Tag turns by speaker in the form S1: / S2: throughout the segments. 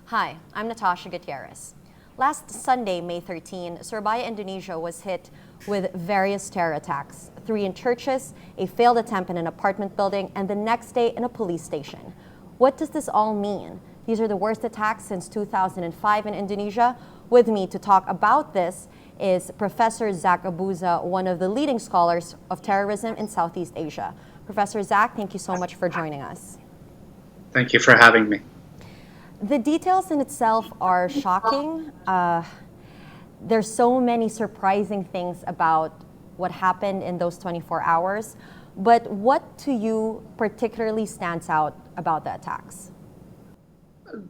S1: Hi, I'm Natasha Gutierrez. Last Sunday, May 13, Surabaya, Indonesia was hit with various terror attacks. 3 in churches, a failed attempt in an apartment building, and the next day in a police station. What does this all mean? These are the worst attacks since 2005 in Indonesia. With me to talk about this is Professor Zach Abuza, one of the leading scholars of terrorism in Southeast Asia. Professor Zach, thank you so much for joining us.
S2: Thank you for having me.
S1: The details in itself are shocking. There's so many surprising things about what happened in those 24 hours. But what to you particularly stands out about the attacks?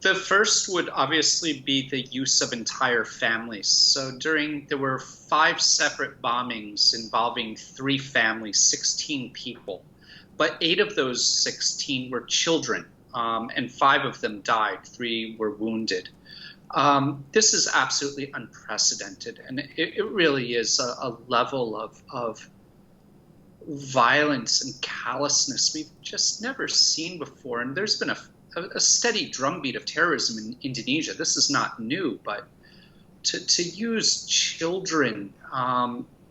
S2: The first would obviously be the use of entire families. So there were 5 separate bombings involving 3 families, 16 people. But 8 of those 16 were children. And 5 of them died, 3 were wounded. This is absolutely unprecedented, and it really is a level of violence and callousness we've just never seen before. And there's been a steady drumbeat of terrorism in Indonesia. This is not new, but to use children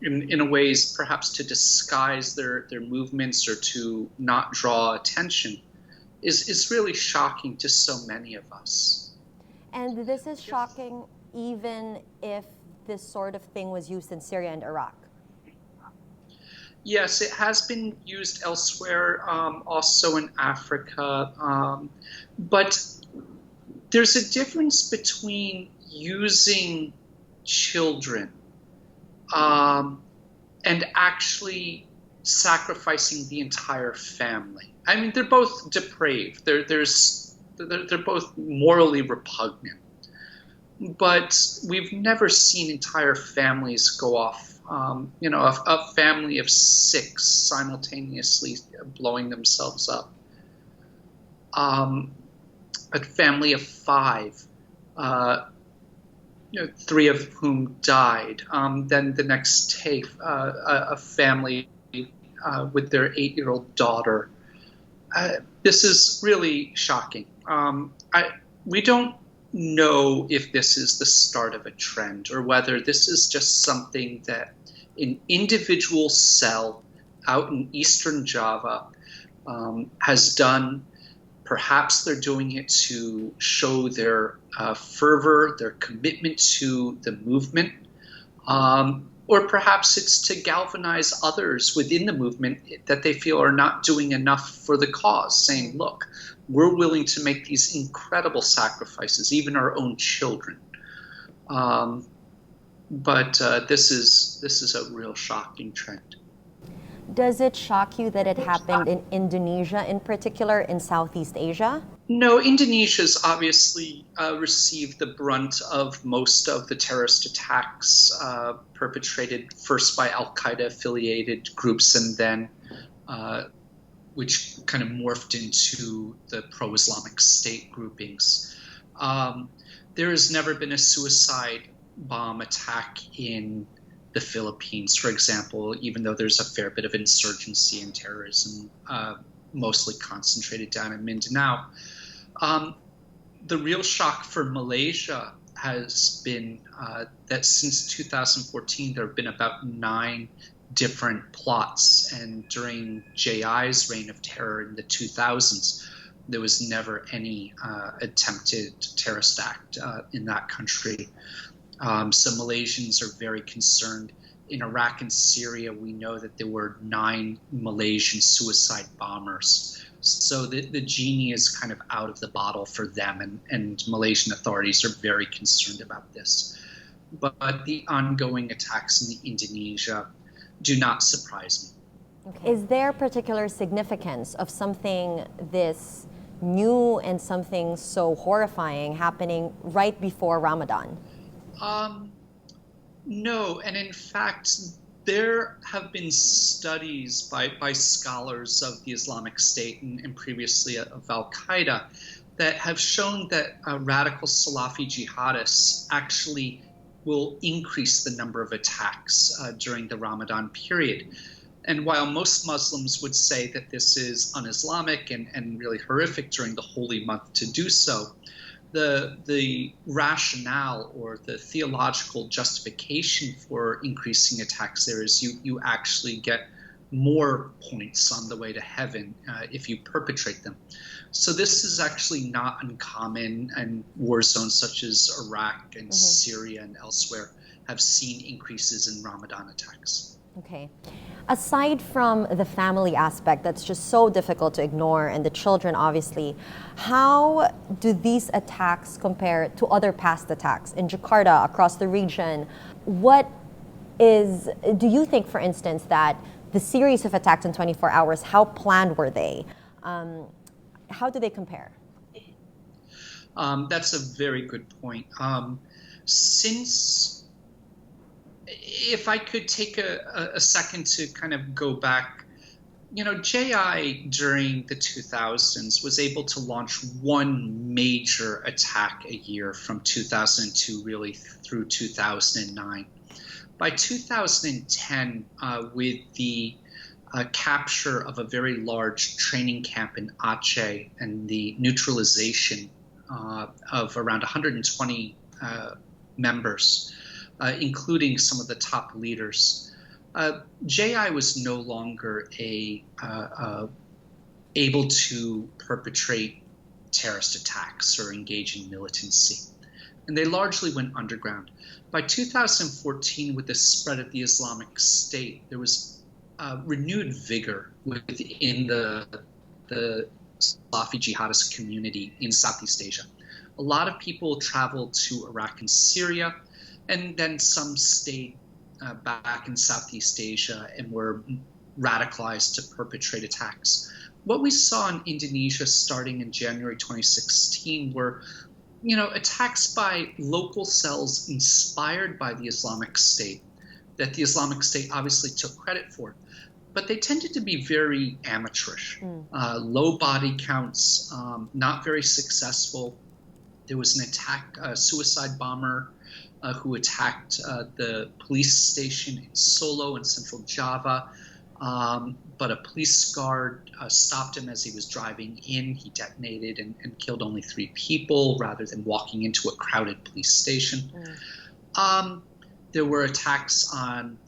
S2: in a ways perhaps to disguise their movements or to not draw attention is really shocking to so many of us.
S1: And this is shocking even if this sort of thing was used in Syria and Iraq.
S2: Yes, it has been used elsewhere, also in Africa. But there's a difference between using children and actually sacrificing the entire family. I mean, they're both depraved. They're both morally repugnant. But we've never seen entire families go off. A family of 6 simultaneously blowing themselves up. A family of 5, 3 of whom died. Then the next day, a family with their 8-year-old daughter. This is really shocking. We don't know if this is the start of a trend or whether this is just something that an individual cell out in Eastern Java has done. Perhaps they're doing it to show their fervor, their commitment to the movement. Or perhaps it's to galvanize others within the movement that they feel are not doing enough for the cause, saying, look, we're willing to make these incredible sacrifices, even our own children. But this is a real shocking trend.
S1: Does it shock you that it happened in Indonesia in particular, in Southeast Asia?
S2: No, Indonesia's obviously received the brunt of most of the terrorist attacks perpetrated first by Al-Qaeda-affiliated groups and then which kind of morphed into the pro-Islamic State groupings. There has never been a suicide bomb attack in the Philippines, for example, even though there's a fair bit of insurgency and terrorism, mostly concentrated down in Mindanao. The real shock for Malaysia has been that since 2014, there have been about 9 different plots. And during JI's reign of terror in the 2000s, there was never any attempted terrorist act in that country. So Malaysians are very concerned. In Iraq and Syria, we know that there were 9 Malaysian suicide bombers. So the genie is kind of out of the bottle for them, and Malaysian authorities are very concerned about this. But the ongoing attacks in Indonesia do not surprise me.
S1: Okay. Is there particular significance of something this new and something so horrifying happening right before Ramadan?
S2: No, and in fact, there have been studies by scholars of the Islamic State and previously of Al-Qaeda that have shown that radical Salafi jihadists actually will increase the number of attacks during the Ramadan period. And while most Muslims would say that this is un-Islamic and really horrific during the holy month to do so, the rationale or the theological justification for increasing attacks there is you actually get more points on the way to heaven if you perpetrate them. So this is actually not uncommon, and war zones such as Iraq and Syria and elsewhere have seen increases in Ramadan attacks.
S1: Okay. Aside from the family aspect that's just so difficult to ignore, and the children obviously, how do these attacks compare to other past attacks in Jakarta, across the region? Do you think, for instance, that the series of attacks in 24 hours, how planned were they? How do they compare?
S2: That's a very good point. If I could take a second to kind of go back, JI during the 2000s was able to launch one major attack a year from 2002 really through 2009. By 2010, with the capture of a very large training camp in Aceh and the neutralization of around 120 members, including some of the top leaders, JI was no longer able to perpetrate terrorist attacks or engage in militancy. And they largely went underground. By 2014, with the spread of the Islamic State, there was renewed vigor within the Salafi jihadist community in Southeast Asia. A lot of people traveled to Iraq and Syria, and then some stayed back in Southeast Asia and were radicalized to perpetrate attacks. What we saw in Indonesia starting in January 2016 were attacks by local cells inspired by the Islamic State, that the Islamic State obviously took credit for. But they tended to be very amateurish, low body counts, not very successful. There was an attack, a suicide bomber who attacked the police station in Solo in central Java. But a police guard stopped him as he was driving in. He detonated and killed only 3 people rather than walking into a crowded police station. There were attacks on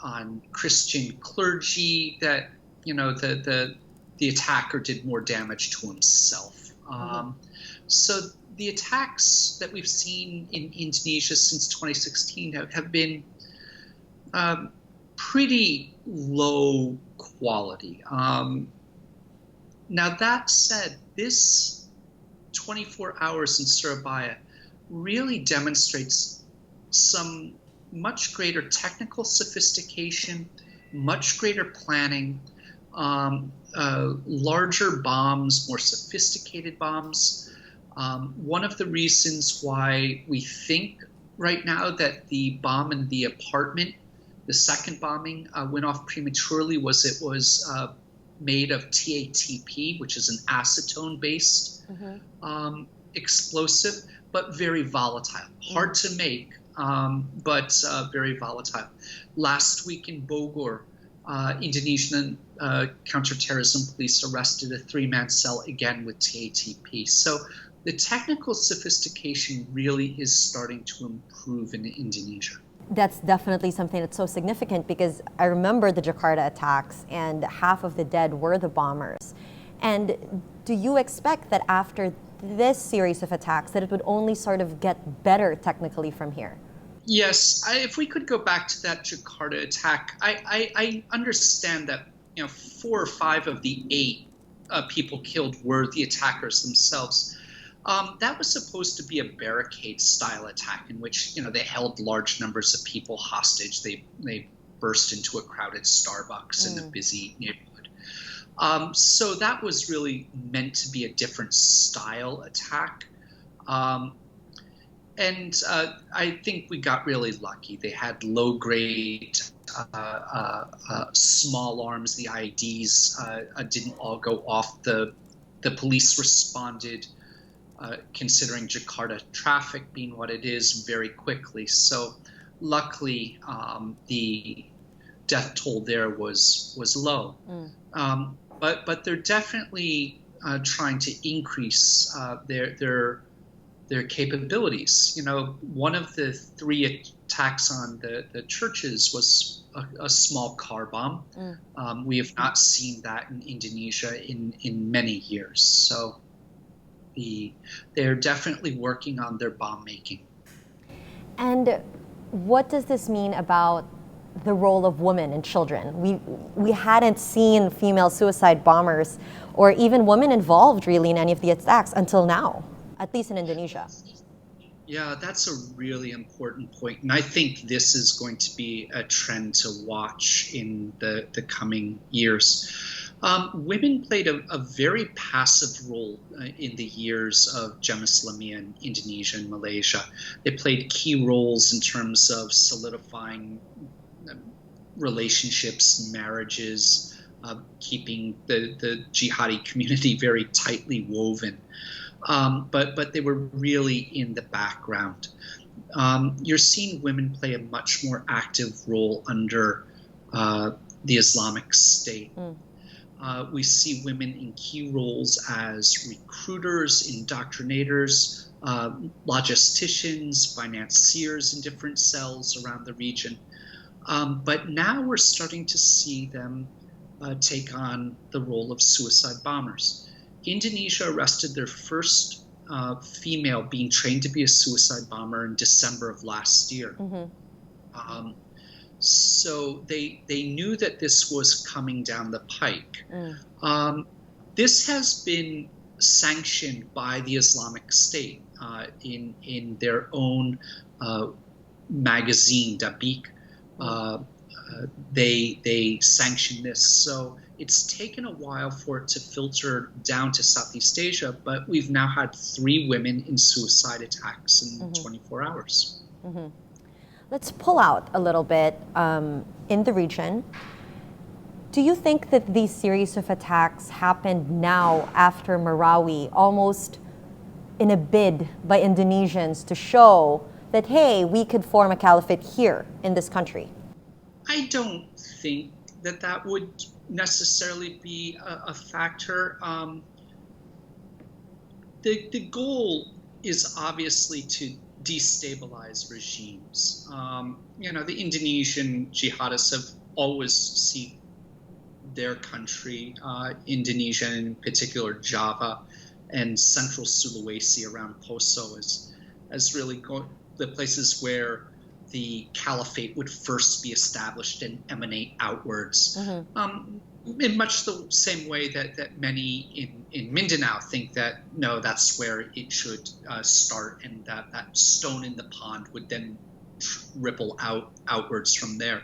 S2: Christian clergy that, the attacker did more damage to himself. So the attacks that we've seen in Indonesia since 2016 have been pretty low quality. Now that said, this 24 hours in Surabaya really demonstrates some much greater technical sophistication, much greater planning, larger bombs, more sophisticated bombs. One of the reasons why we think right now that the bomb in the apartment, the second bombing, went off prematurely was it was made of TATP, which is an acetone-based explosive, but very volatile. Hard to make, but very volatile. Last week in Bogor, Indonesian counterterrorism police arrested a 3-man cell again with TATP. So the technical sophistication really is starting to improve in Indonesia.
S1: That's definitely something that's so significant, because I remember the Jakarta attacks and half of the dead were the bombers. And do you expect that after this series of attacks that it would only sort of get better technically from here?
S2: Yes, if we could go back to that Jakarta attack, I understand that 4 or 5 of the 8 people killed were the attackers themselves. That was supposed to be a barricade-style attack in which they held large numbers of people hostage. They burst into a crowded Starbucks in a busy neighborhood. So that was really meant to be a different style attack. And I think we got really lucky. They had low-grade small arms. The IEDs didn't all go off. The police responded, considering Jakarta traffic being what it is, very quickly. So luckily, the death toll there was low. But they're definitely trying to increase their their capabilities. One of the three attacks on the churches was a small car bomb. We have not seen that in Indonesia in many years. So they're definitely working on their bomb making.
S1: And what does this mean about the role of women and children? We hadn't seen female suicide bombers or even women involved really in any of the attacks until now, at least in Indonesia.
S2: Yeah, that's a really important point. And I think this is going to be a trend to watch in the coming years. Women played a very passive role in the years of Jemaah Islamiyah in Indonesia and Malaysia. They played key roles in terms of solidifying relationships, marriages, keeping the jihadi community very tightly woven. But they were really in the background. You're seeing women play a much more active role under the Islamic State. We see women in key roles as recruiters, indoctrinators, logisticians, financiers in different cells around the region. But now we're starting to see them take on the role of suicide bombers. Indonesia arrested their first female being trained to be a suicide bomber in December of last year. So they knew that this was coming down the pike. This has been sanctioned by the Islamic State in their own magazine, Dabiq. They sanctioned this. So it's taken a while for it to filter down to Southeast Asia, but we've now had 3 women in suicide attacks in 24 hours.
S1: Let's pull out a little bit in the region. Do you think that these series of attacks happened now after Marawi, almost in a bid by Indonesians to show that, hey, we could form a caliphate here in this country?
S2: I don't think that would necessarily be a factor. The goal is obviously to destabilize regimes. The Indonesian jihadists have always seen their country, Indonesia, and in particular Java and central Sulawesi around Poso, as really the places where the caliphate would first be established and emanate outwards. In much the same way that many in Mindanao think that, no, that's where it should start, and that stone in the pond would then ripple outwards from there.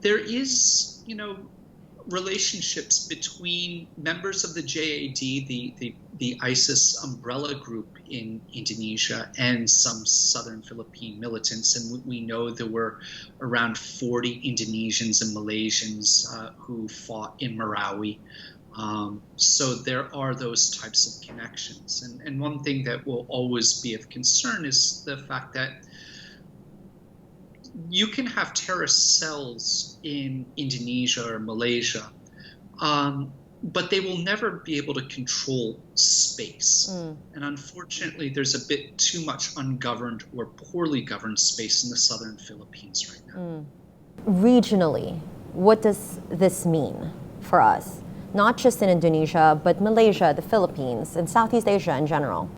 S2: There is, relationships between members of the JAD, the ISIS umbrella group in Indonesia, and some southern Philippine militants. And we know there were around 40 Indonesians and Malaysians who fought in Marawi. So there are those types of connections. And one thing that will always be of concern is the fact that you can have terrorist cells in Indonesia or Malaysia, but they will never be able to control space. And unfortunately, there's a bit too much ungoverned or poorly governed space in the southern Philippines right now.
S1: Regionally, what does this mean for us? Not just in Indonesia, but Malaysia, the Philippines, and Southeast Asia in general.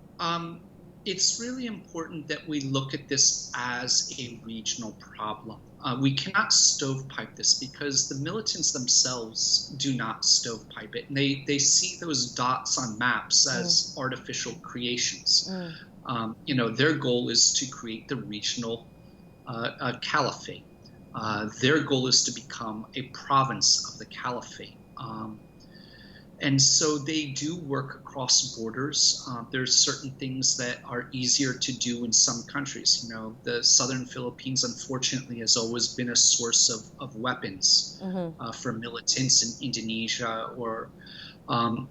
S2: It's really important that we look at this as a regional problem. We cannot stovepipe this because the militants themselves do not stovepipe it. And they see those dots on maps as artificial creations. Their goal is to create the regional caliphate. Their goal is to become a province of the caliphate. And so they do work across borders. There's certain things that are easier to do in some countries. The southern Philippines, unfortunately, has always been a source of weapons for militants in Indonesia, or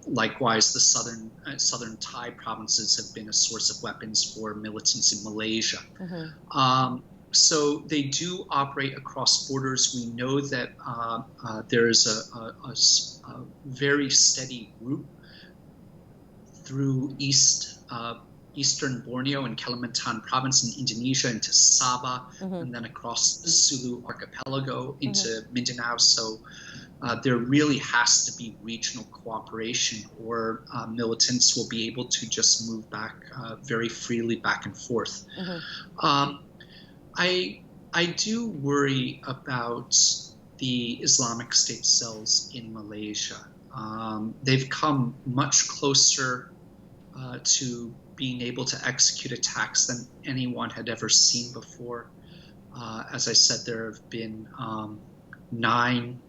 S2: likewise, the southern Thai provinces have been a source of weapons for militants in Malaysia. So they do operate across borders. We know that there is a very steady route through East eastern Borneo and Kalimantan province in Indonesia into Sabah, and then across the Sulu archipelago into Mindanao. So there really has to be regional cooperation, or militants will be able to just move back very freely back and forth. I do worry about the Islamic State cells in Malaysia. They've come much closer to being able to execute attacks than anyone had ever seen before. As I said, there have been 9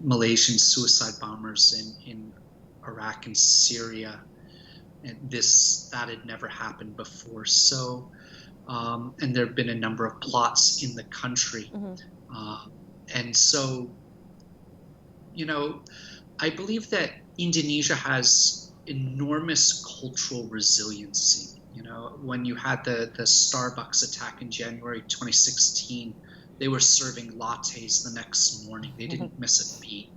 S2: Malaysian suicide bombers in Iraq and Syria, and that had never happened before. So, and there have been a number of plots in the country, and so, I believe that Indonesia has enormous cultural resiliency. When you had the Starbucks attack in January 2016, they were serving lattes the next morning. They didn't miss a beat.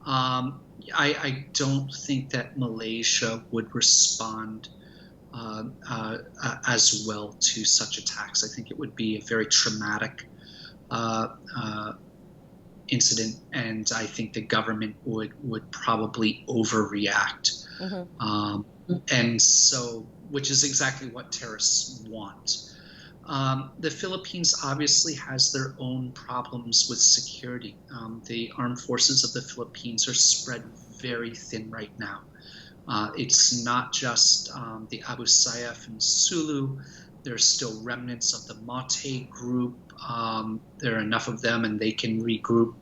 S2: I don't think that Malaysia would respond as well to such attacks. I think it would be a very traumatic incident, and I think the government would probably overreact. And so, which is exactly what terrorists want. The Philippines obviously has their own problems with security. The armed forces of the Philippines are spread very thin right now. It's not just the Abu Sayyaf and Sulu. There's still remnants of the Mate group. There are enough of them, and they can regroup.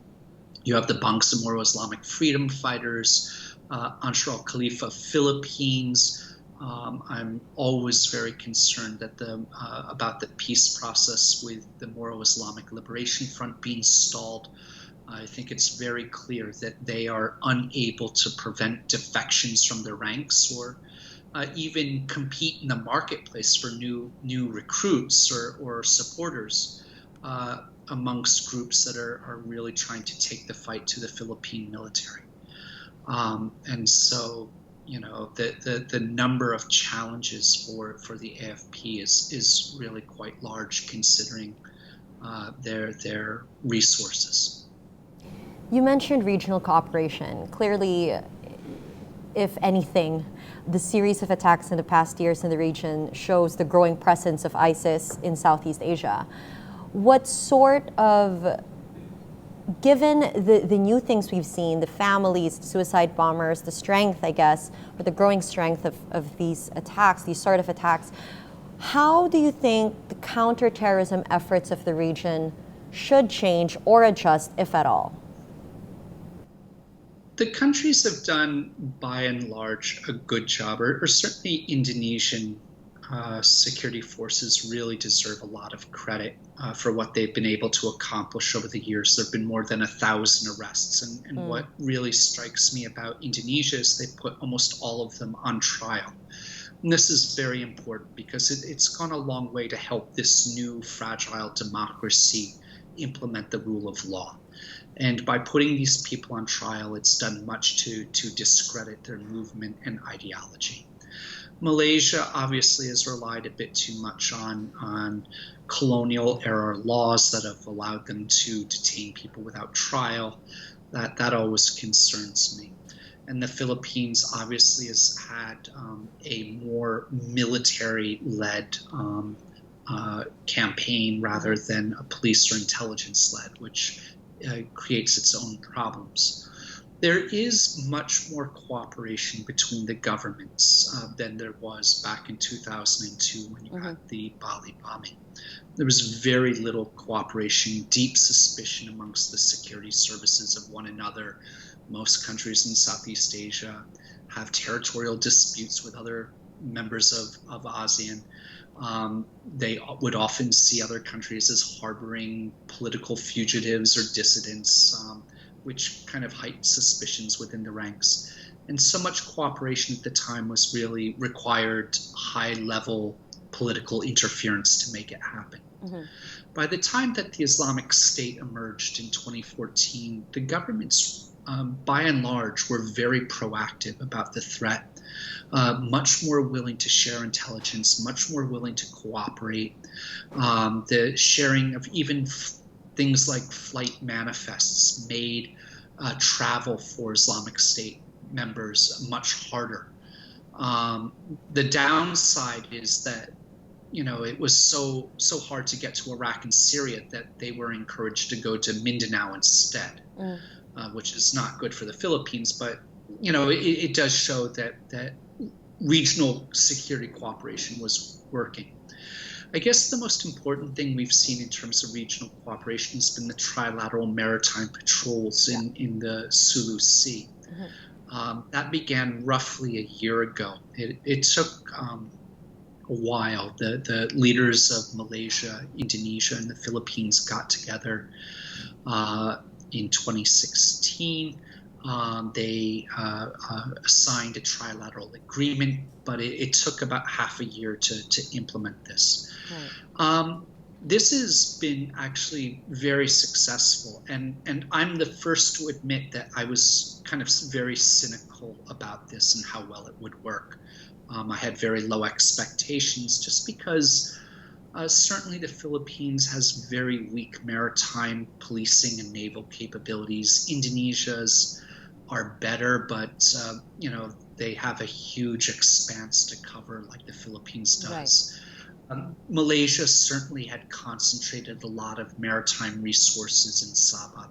S2: You have the Bangsamoro Islamic Freedom Fighters, Ansar al-Khalifa Philippines. I'm always very concerned that about the peace process with the Moro Islamic Liberation Front being stalled. I think it's very clear that they are unable to prevent defections from their ranks, or even compete in the marketplace for new recruits or supporters amongst groups that are really trying to take the fight to the Philippine military. And so, the number of challenges for the AFP is really quite large, considering their resources.
S1: You mentioned regional cooperation. Clearly, if anything, the series of attacks in the past years in the region shows the growing presence of ISIS in Southeast Asia. What sort of, given the new things we've seen, the families, the suicide bombers, the strength, I guess, or the growing strength of these attacks, these sort of attacks, how do you think the counterterrorism efforts of the region should change or adjust, if at all?
S2: The countries have done, by and large, a good job, or certainly Indonesian security forces really deserve a lot of credit for what they've been able to accomplish over the years. There have been more than 1,000 arrests, and what really strikes me about Indonesia is they put almost all of them on trial. And this is very important because it's gone a long way to help this new fragile democracy implement the rule of law. And by putting these people on trial, it's done much to discredit their movement and ideology. Malaysia obviously has relied a bit too much on colonial era laws that have allowed them to detain people without trial. That always concerns me. And the Philippines obviously has had a more military-led campaign rather than a police or intelligence-led, which creates its own problems. There is much more cooperation between the governments than there was back in 2002 when you had the Bali bombing. There was very little cooperation, deep suspicion amongst the security services of one another. Most countries in Southeast Asia have territorial disputes with other members of ASEAN. They would often see other countries as harboring political fugitives or dissidents, which kind of heightened suspicions within the ranks. And so much cooperation at the time was really required high-level political interference to make it happen. By the time that the Islamic State emerged in 2014, the governments, by and large, were very proactive about the threat, much more willing to share intelligence, much more willing to cooperate. The sharing of even things like flight manifests made travel for Islamic State members much harder. The downside is that it was so hard to get to Iraq and Syria that they were encouraged to go to Mindanao instead, which is not good for the Philippines. But it does show that regional security cooperation was working. I guess the most important thing we've seen in terms of regional cooperation has been the trilateral maritime patrols in the Sulu Sea. That began roughly a year ago. It took a while. The leaders of Malaysia, Indonesia, and the Philippines got together in 2016. They signed a trilateral agreement, but it took about half a year to implement this. Right. This has been actually very successful, and I'm the first to admit that I was kind of very cynical about this and how well it would work. I had very low expectations just because certainly the Philippines has very weak maritime policing and naval capabilities. Indonesia's are better, but they have a huge expanse to cover like the Philippines does. Right. Malaysia certainly had concentrated a lot of maritime resources in Sabah.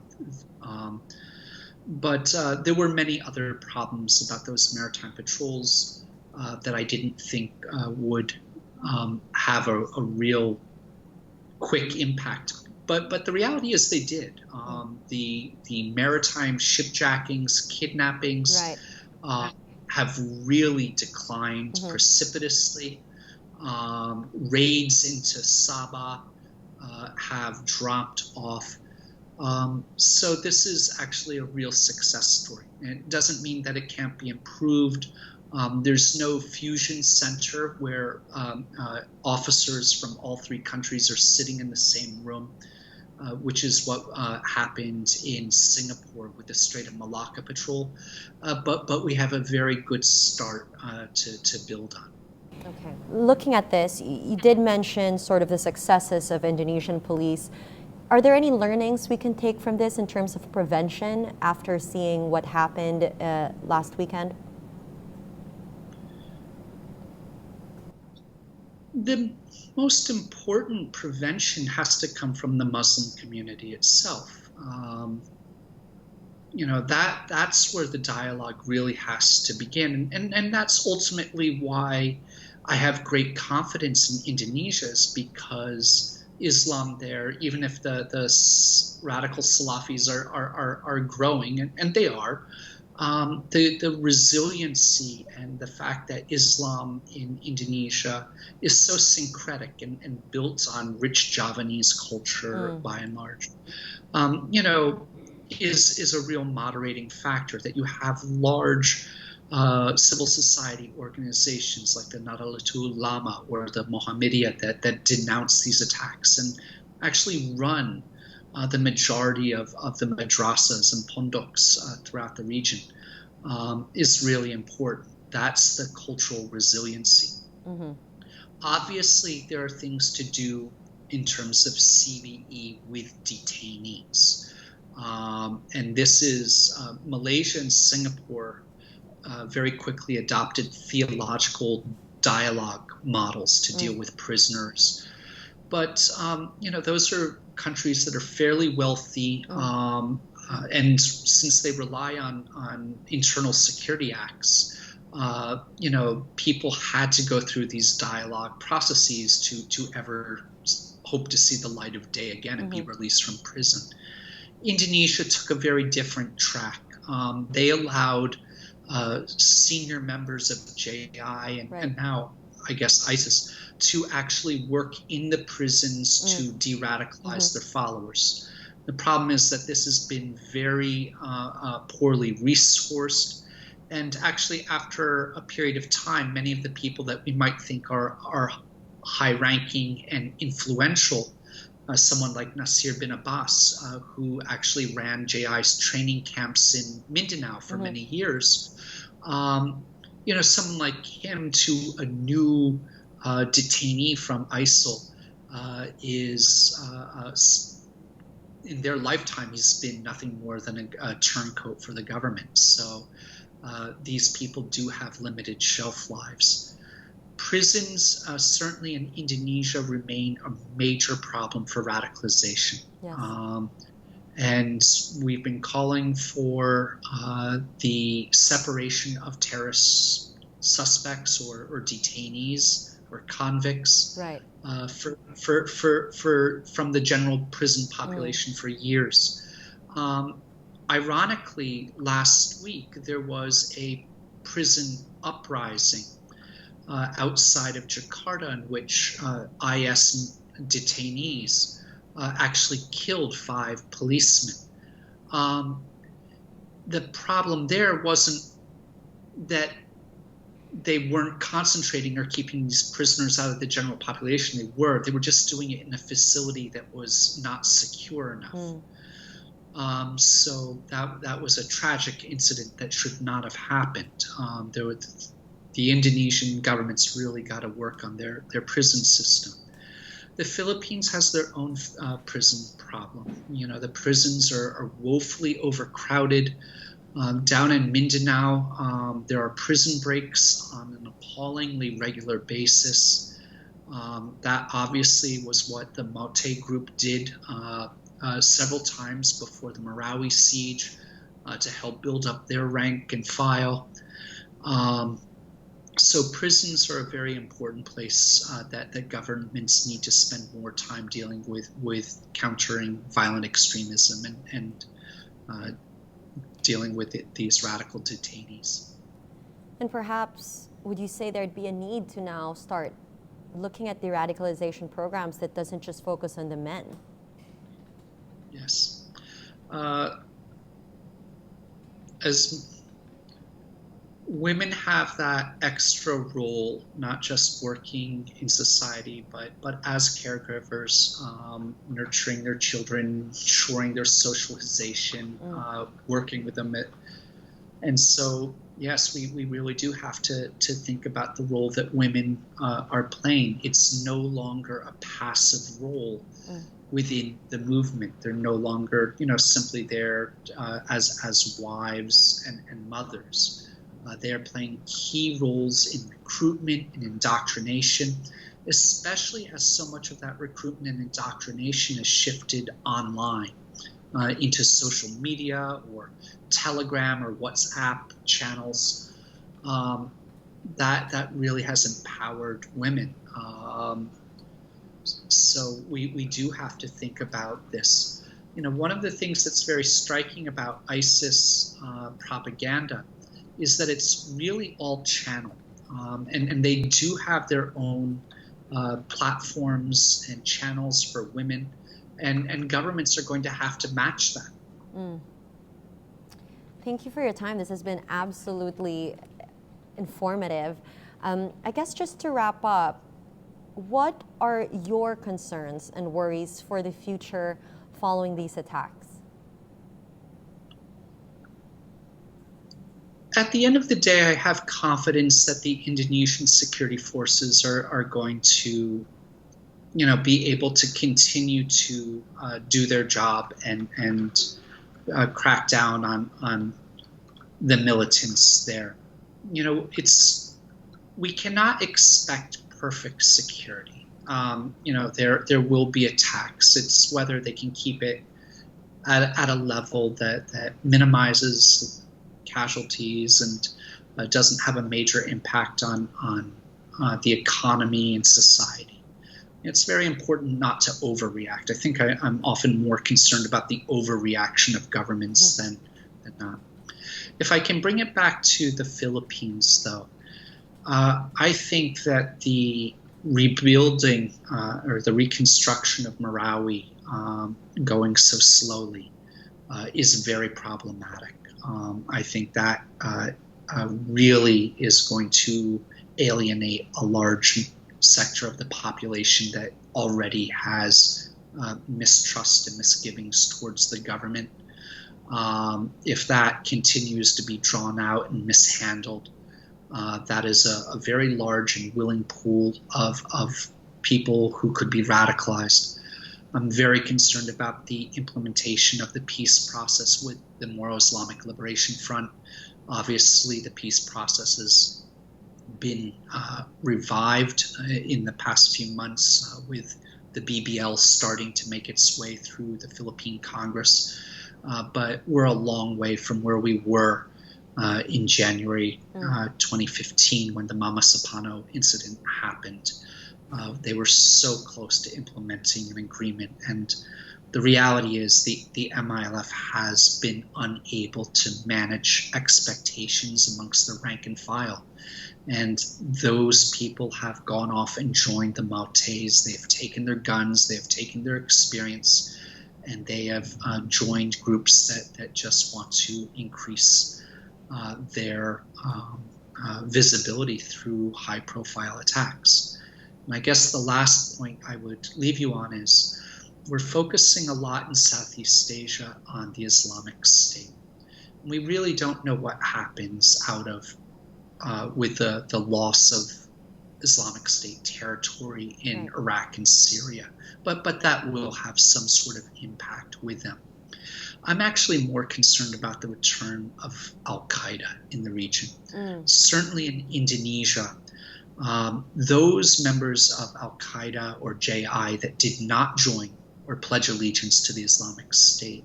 S2: But there were many other problems about those maritime patrols that I didn't think would have a real quick impact. But the reality is they did. The maritime shipjackings, kidnappings have really declined precipitously. Raids into Sabah have dropped off. So this is actually a real success story. And it doesn't mean that it can't be improved. There's no fusion center where officers from all three countries are sitting in the same room, which is what happened in Singapore with the Strait of Malacca Patrol. But we have a very good start to build on.
S1: Okay. Looking at this, you did mention sort of the successes of Indonesian police. Are there any learnings we can take from this in terms of prevention after seeing what happened last weekend?
S2: The most important prevention has to come from the Muslim community itself. That's where the dialogue really has to begin. And that's ultimately why I have great confidence in Indonesia, is because Islam there, even if the radical Salafis are growing, and they are, the resiliency and the fact that Islam in Indonesia is so syncretic and built on rich Javanese culture by and large, is a real moderating factor, that you have large civil society organizations like the Nahdlatul Ulama or the Muhammadiyah that denounce these attacks and actually run the majority of the madrasas and pondoks throughout the region, is really important. That's the cultural resiliency. Obviously, there are things to do in terms of CVE with detainees. And this is Malaysia and Singapore very quickly adopted theological dialogue models to deal with prisoners. But, those are countries that are fairly wealthy, and since they rely on internal security acts, people had to go through these dialogue processes to ever hope to see the light of day again and be released from prison. Indonesia took a very different track. They allowed senior members of JI and now, I guess, ISIS to actually work in the prisons to de-radicalize their followers. The problem is that this has been very poorly resourced, and actually after a period of time, many of the people that we might think are high-ranking and influential someone like Nasir bin Abbas, who actually ran JI's training camps in Mindanao for many years. Someone like him to a new detainee from ISIL is in their lifetime, he's been nothing more than a turncoat for the government. So these people do have limited shelf lives. Prisons, certainly in Indonesia, remain a major problem for radicalization.
S1: Yes.
S2: And we've been calling for the separation of terrorist suspects or detainees or convicts
S1: Right.
S2: from the general prison population for years. Ironically, last week there was a prison uprising outside of Jakarta in which IS detainees actually killed 5 policemen. The problem there wasn't that they weren't concentrating or keeping these prisoners out of the general population. They were just doing it in a facility that was not secure enough. So that was a tragic incident that should not have happened. The Indonesian government's really got to work on their prison system. The Philippines has their own prison problem. The prisons are woefully overcrowded. Down in Mindanao, there are prison breaks on an appallingly regular basis. That obviously was what the Maute group did several times before the Marawi siege to help build up their rank and file. So prisons are a very important place that governments need to spend more time dealing with countering violent extremism and dealing with these radical detainees.
S1: And perhaps, would you say there'd be a need to now start looking at the radicalization programs that doesn't just focus on the men?
S2: Yes. As women have that extra role, not just working in society, but as caregivers, nurturing their children, ensuring their socialization, working with them. And so, yes, we really do have to think about the role that women are playing. It's no longer a passive role within the movement. They're no longer, simply there as wives and mothers. They are playing key roles in recruitment and indoctrination, especially as so much of that recruitment and indoctrination is shifted online into social media or Telegram or WhatsApp channels. That really has empowered women. So we do have to think about this. One of the things that's very striking about ISIS propaganda is that it's really all channel. And they do have their own platforms and channels for women, and governments are going to have to match that.
S1: Thank you for your time. This has been absolutely informative. I guess just to wrap up, what are your concerns and worries for the future following these attacks?
S2: At the end of the day, I have confidence that the Indonesian security forces are going to, be able to continue to do their job and crack down on the militants there. We cannot expect perfect security. There will be attacks. It's whether they can keep it at a level that minimizes casualties and doesn't have a major impact on the economy and society. It's very important not to overreact. I think I'm often more concerned about the overreaction of governments than not. If I can bring it back to the Philippines, though, I think that the rebuilding or the reconstruction of Marawi going so slowly is very problematic. I think that really is going to alienate a large sector of the population that already has mistrust and misgivings towards the government. If that continues to be drawn out and mishandled, that is a very large and willing pool of people who could be radicalized. I'm very concerned about the implementation of the peace process with the Moro Islamic Liberation Front. Obviously, the peace process has been revived in the past few months with the BBL starting to make its way through the Philippine Congress. But we're a long way from where we were in January 2015 when the Mama Sapano incident happened. They were so close to implementing an agreement, and the reality is the MILF has been unable to manage expectations amongst the rank and file. And those people have gone off and joined the Maltese. They've taken their guns, they've taken their experience, and they have joined groups that just want to increase their visibility through high-profile attacks. And I guess the last point I would leave you on is we're focusing a lot in Southeast Asia on the Islamic State. We really don't know what happens out of with the loss of Islamic State territory in Iraq and Syria, but that will have some sort of impact with them. I'm actually more concerned about the return of Al-Qaeda in the region. Certainly in Indonesia, those members of Al-Qaeda or JI that did not join or pledge allegiance to the Islamic State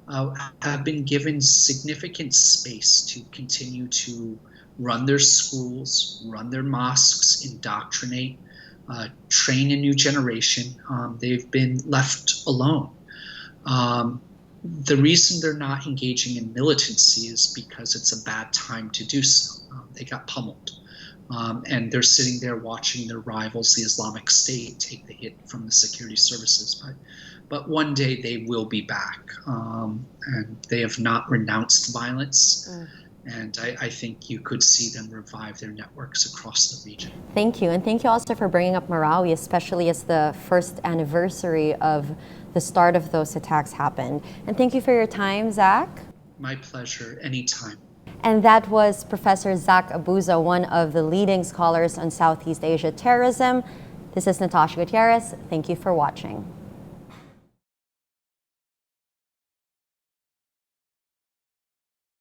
S2: have been given significant space to continue to run their schools, run their mosques, indoctrinate, train a new generation. They've been left alone. The reason they're not engaging in militancy is because it's a bad time to do so. They got pummeled. And they're sitting there watching their rivals, the Islamic State, take the hit from the security services. But one day they will be back. And they have not renounced violence. And I think you could see them revive their networks across the region.
S1: Thank you. And thank you also for bringing up Marawi, especially as the first anniversary of the start of those attacks happened. And thank you for your time, Zach.
S2: My pleasure, anytime.
S1: And that was Professor Zach Abuza, one of the leading scholars on Southeast Asia terrorism. This is Natasha Gutierrez. Thank you for watching.